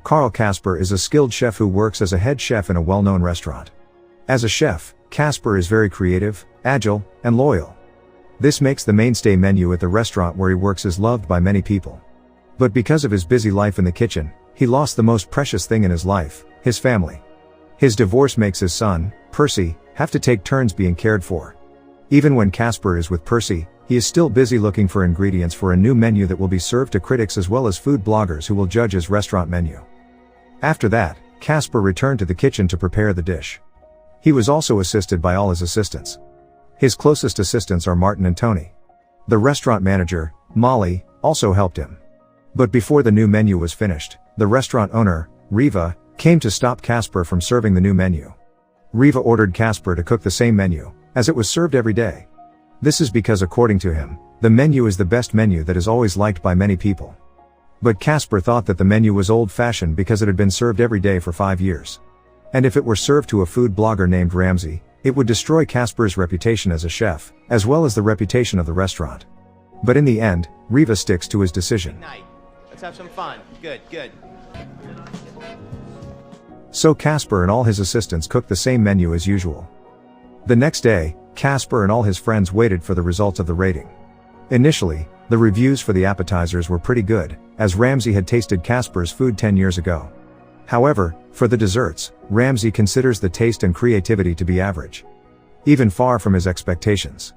Karl Kasper is a skilled chef who works as a head chef in a well-known restaurant. As a chef, Kasper is very creative, agile, and loyal. This makes the mainstay menu at the restaurant where he works is loved by many people. But because of his busy life in the kitchen, he lost the most precious thing in his life, his family. His divorce makes his son, Percy, have to take turns being cared for. Even when Kasper is with Percy, he is still busy looking for ingredients for a new menu that will be served to critics as well as food bloggers who will judge his restaurant menu. After that, Kasper returned to the kitchen to prepare the dish. He was also assisted by all his assistants. His closest assistants are Martin and Tony. The restaurant manager, Molly, also helped him. But before the new menu was finished, the restaurant owner, Riva, came to stop Kasper from serving the new menu. Riva ordered Kasper to cook the same menu, as it was served every day. This is because according to him, the menu is the best menu that is always liked by many people. But Kasper thought that the menu was old-fashioned because it had been served every day for 5 years. And if it were served to a food blogger named Ramsay, it would destroy Kasper's reputation as a chef, as well as the reputation of the restaurant. But in the end, Riva sticks to his decision. Good night. Let's have some fun. Good, good. So Kasper and all his assistants cooked the same menu as usual. The next day, Kasper and all his friends waited for the results of the rating. Initially, the reviews for the appetizers were pretty good, as Ramsay had tasted Kasper's food 10 years ago. However, for the desserts, Ramsay considers the taste and creativity to be average. Even far from his expectations.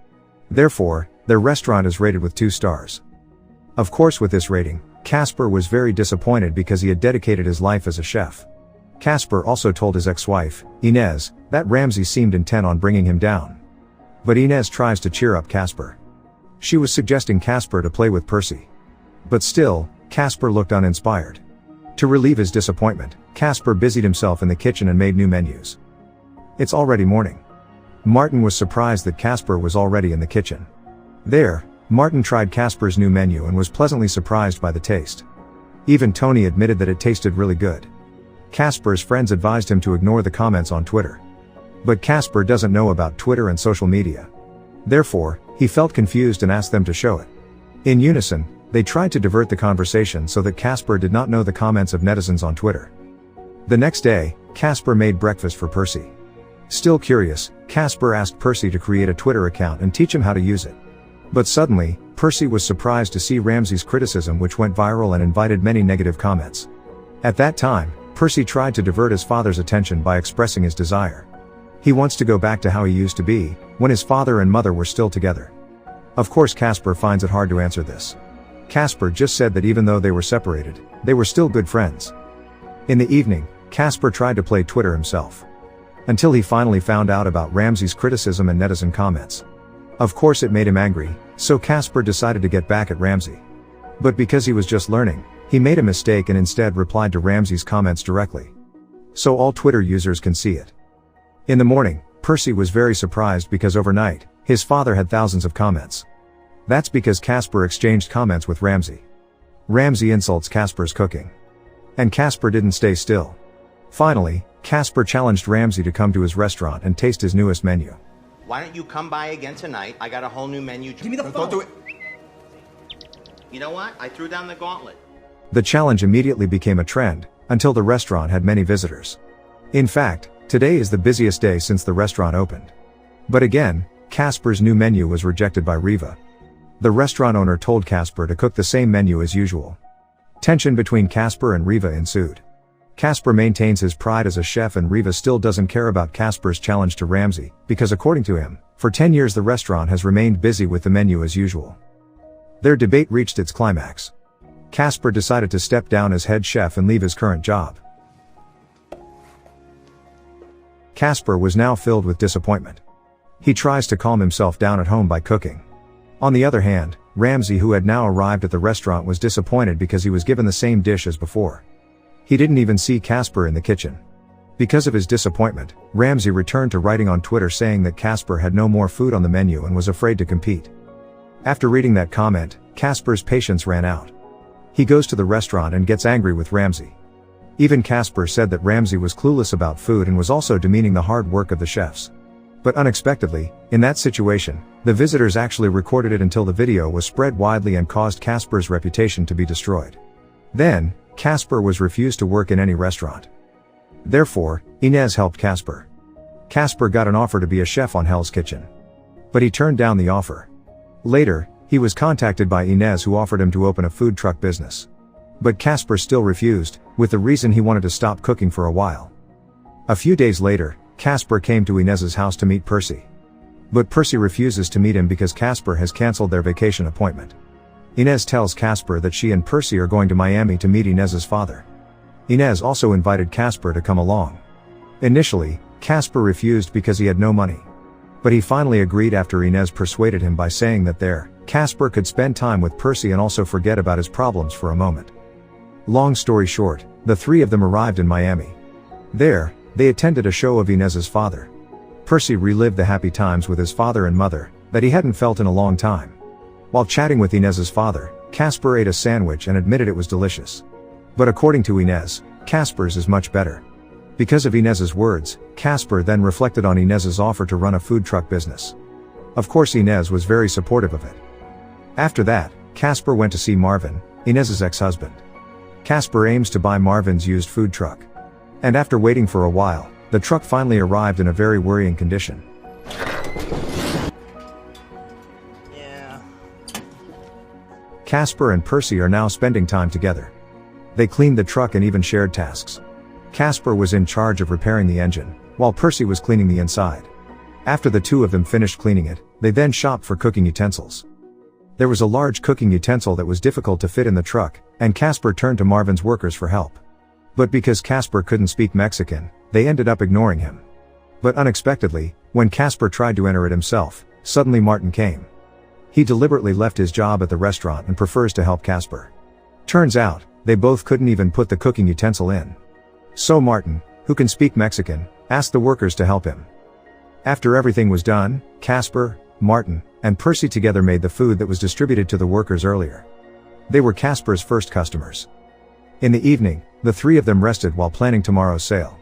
Therefore, their restaurant is rated with 2 stars. Of course, with this rating, Kasper was very disappointed because he had dedicated his life as a chef. Kasper also told his ex-wife, Inez, that Ramsay seemed intent on bringing him down. But Inez tries to cheer up Kasper. She was suggesting Kasper to play with Percy. But still, Kasper looked uninspired. To relieve his disappointment, Kasper busied himself in the kitchen and made new menus. It's already morning. Martin was surprised that Kasper was already in the kitchen. There, Martin tried Kasper's new menu and was pleasantly surprised by the taste. Even Tony admitted that it tasted really good. Kasper's friends advised him to ignore the comments on Twitter. But Kasper doesn't know about Twitter and social media. Therefore, he felt confused and asked them to show it. In unison, they tried to divert the conversation so that Kasper did not know the comments of netizens on Twitter. The next day, Kasper made breakfast for Percy. Still curious, Kasper asked Percy to create a Twitter account and teach him how to use it. But suddenly, Percy was surprised to see Ramsay's criticism, which went viral and invited many negative comments. At that time, Percy tried to divert his father's attention by expressing his desire. He wants to go back to how he used to be, when his father and mother were still together. Of course, Kasper finds it hard to answer this. Kasper just said that even though they were separated, they were still good friends. In the evening, Kasper tried to play Twitter himself. Until he finally found out about Ramsay's criticism and netizen comments. Of course, it made him angry, so Kasper decided to get back at Ramsay. But because he was just learning, he made a mistake and instead replied to Ramsay's comments directly. So all Twitter users can see it. In the morning, Percy was very surprised because overnight, his father had thousands of comments. That's because Kasper exchanged comments with Ramsay. Ramsay insults Kasper's cooking. And Kasper didn't stay still. Finally, Kasper challenged Ramsay to come to his restaurant and taste his newest menu. Why don't you come by again tonight? I got a whole new menu. Give me the phone. Don't do it. You know what? I threw down the gauntlet. The challenge immediately became a trend, until the restaurant had many visitors. In fact, today is the busiest day since the restaurant opened. But again, Kasper's new menu was rejected by Riva. The restaurant owner told Kasper to cook the same menu as usual. Tension between Kasper and Riva ensued. Kasper maintains his pride as a chef and Riva still doesn't care about Kasper's challenge to Ramsay, because according to him, for 10 years the restaurant has remained busy with the menu as usual. Their debate reached its climax. Kasper decided to step down as head chef and leave his current job. Kasper was now filled with disappointment. He tries to calm himself down at home by cooking. On the other hand, Ramsay, who had now arrived at the restaurant, was disappointed because he was given the same dish as before. He didn't even see Kasper in the kitchen. Because of his disappointment, Ramsay returned to writing on Twitter saying that Kasper had no more food on the menu and was afraid to compete. After reading that comment, Kasper's patience ran out. He goes to the restaurant and gets angry with Ramsay. Even Kasper said that Ramsay was clueless about food and was also demeaning the hard work of the chefs. But unexpectedly, in that situation, the visitors actually recorded it until the video was spread widely and caused Kasper's reputation to be destroyed. Then, Casper was refused to work in any restaurant. Therefore, Inez helped Casper. Casper got an offer to be a chef on Hell's Kitchen. But he turned down the offer. Later, he was contacted by Inez, who offered him to open a food truck business. But Casper still refused, with the reason he wanted to stop cooking for a while. A few days later, Casper came to Inez's house to meet Percy. But Percy refuses to meet him because Casper has cancelled their vacation appointment. Inez tells Casper that she and Percy are going to Miami to meet Inez's father. Inez also invited Casper to come along. Initially, Casper refused because he had no money. But he finally agreed after Inez persuaded him by saying that Casper could spend time with Percy and also forget about his problems for a moment. Long story short, the three of them arrived in Miami. There, they attended a show of Inez's father. Percy relived the happy times with his father and mother that he hadn't felt in a long time. While chatting with Inez's father, Casper ate a sandwich and admitted it was delicious. But according to Inez, Casper's is much better. Because of Inez's words, Casper then reflected on Inez's offer to run a food truck business. Of course, Inez was very supportive of it. After that, Casper went to see Marvin, Inez's ex-husband. Casper aims to buy Marvin's used food truck. And after waiting for a while, the truck finally arrived in a very worrying condition. Casper and Percy are now spending time together. They cleaned the truck and even shared tasks. Casper was in charge of repairing the engine, while Percy was cleaning the inside. After the two of them finished cleaning it, they then shopped for cooking utensils. There was a large cooking utensil that was difficult to fit in the truck, and Casper turned to Marvin's workers for help. But because Casper couldn't speak Mexican, they ended up ignoring him. But unexpectedly, when Casper tried to enter it himself, suddenly Martin came. He deliberately left his job at the restaurant and prefers to help Casper. Turns out, they both couldn't even put the cooking utensil in. So Martin, who can speak Mexican, asked the workers to help him. After everything was done, Casper, Martin, and Percy together made the food that was distributed to the workers earlier. They were Casper's first customers. In the evening, the three of them rested while planning tomorrow's sale.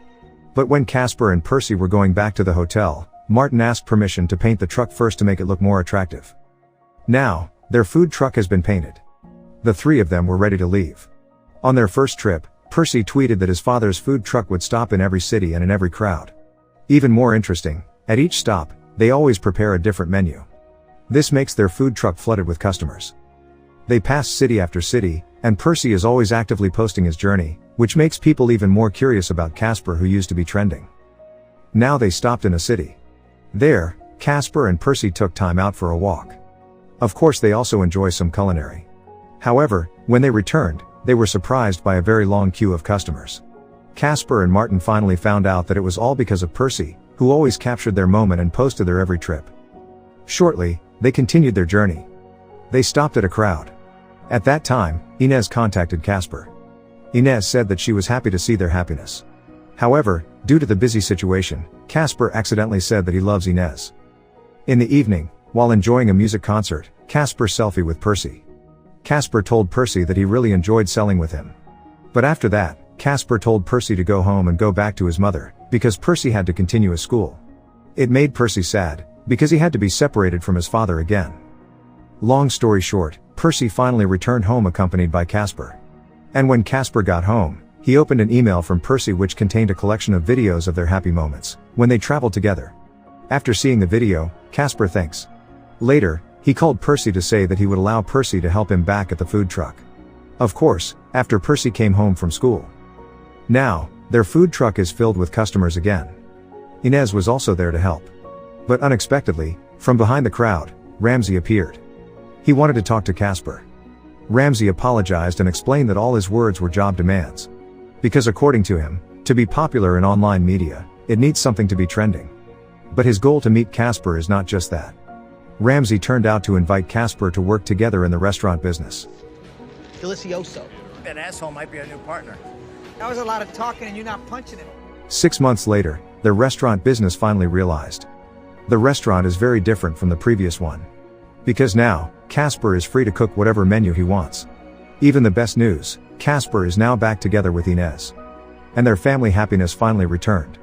But when Casper and Percy were going back to the hotel, Martin asked permission to paint the truck first to make it look more attractive. Now, their food truck has been painted. The three of them were ready to leave. On their first trip, Percy tweeted that his father's food truck would stop in every city and in every crowd. Even more interesting, at each stop, they always prepare a different menu. This makes their food truck flooded with customers. They pass city after city, and Percy is always actively posting his journey, which makes people even more curious about Casper, who used to be trending. Now they stopped in a city. There, Casper and Percy took time out for a walk. Of course, they also enjoy some culinary. However, when they returned, they were surprised by a very long queue of customers. Casper and Martin finally found out that it was all because of Percy, who always captured their moment and posted their every trip. Shortly, they continued their journey. They stopped at a crowd. At that time, Inez contacted Casper. Inez said that she was happy to see their happiness. However, due to the busy situation, Casper accidentally said that he loves Inez. In the evening, while enjoying a music concert, Casper selfie with Percy. Casper told Percy that he really enjoyed selling with him. But after that, Casper told Percy to go home and go back to his mother, because Percy had to continue his school. It made Percy sad, because he had to be separated from his father again. Long story short, Percy finally returned home accompanied by Casper. And when Casper got home, he opened an email from Percy which contained a collection of videos of their happy moments, when they traveled together. After seeing the video, Casper thanks. Later, he called Percy to say that he would allow Percy to help him back at the food truck. Of course, after Percy came home from school. Now, their food truck is filled with customers again. Inez was also there to help. But unexpectedly, from behind the crowd, Ramsey appeared. He wanted to talk to Casper. Ramsey apologized and explained that all his words were job demands. Because according to him, to be popular in online media, it needs something to be trending. But his goal to meet Casper is not just that. Ramsey turned out to invite Casper to work together in the restaurant business. Delicioso. That asshole might be our new partner. That was a lot of talking and you're not punching him. 6 months later, the restaurant business finally realized. The restaurant is very different from the previous one. Because now, Casper is free to cook whatever menu he wants. Even the best news, Casper is now back together with Inez. And their family happiness finally returned.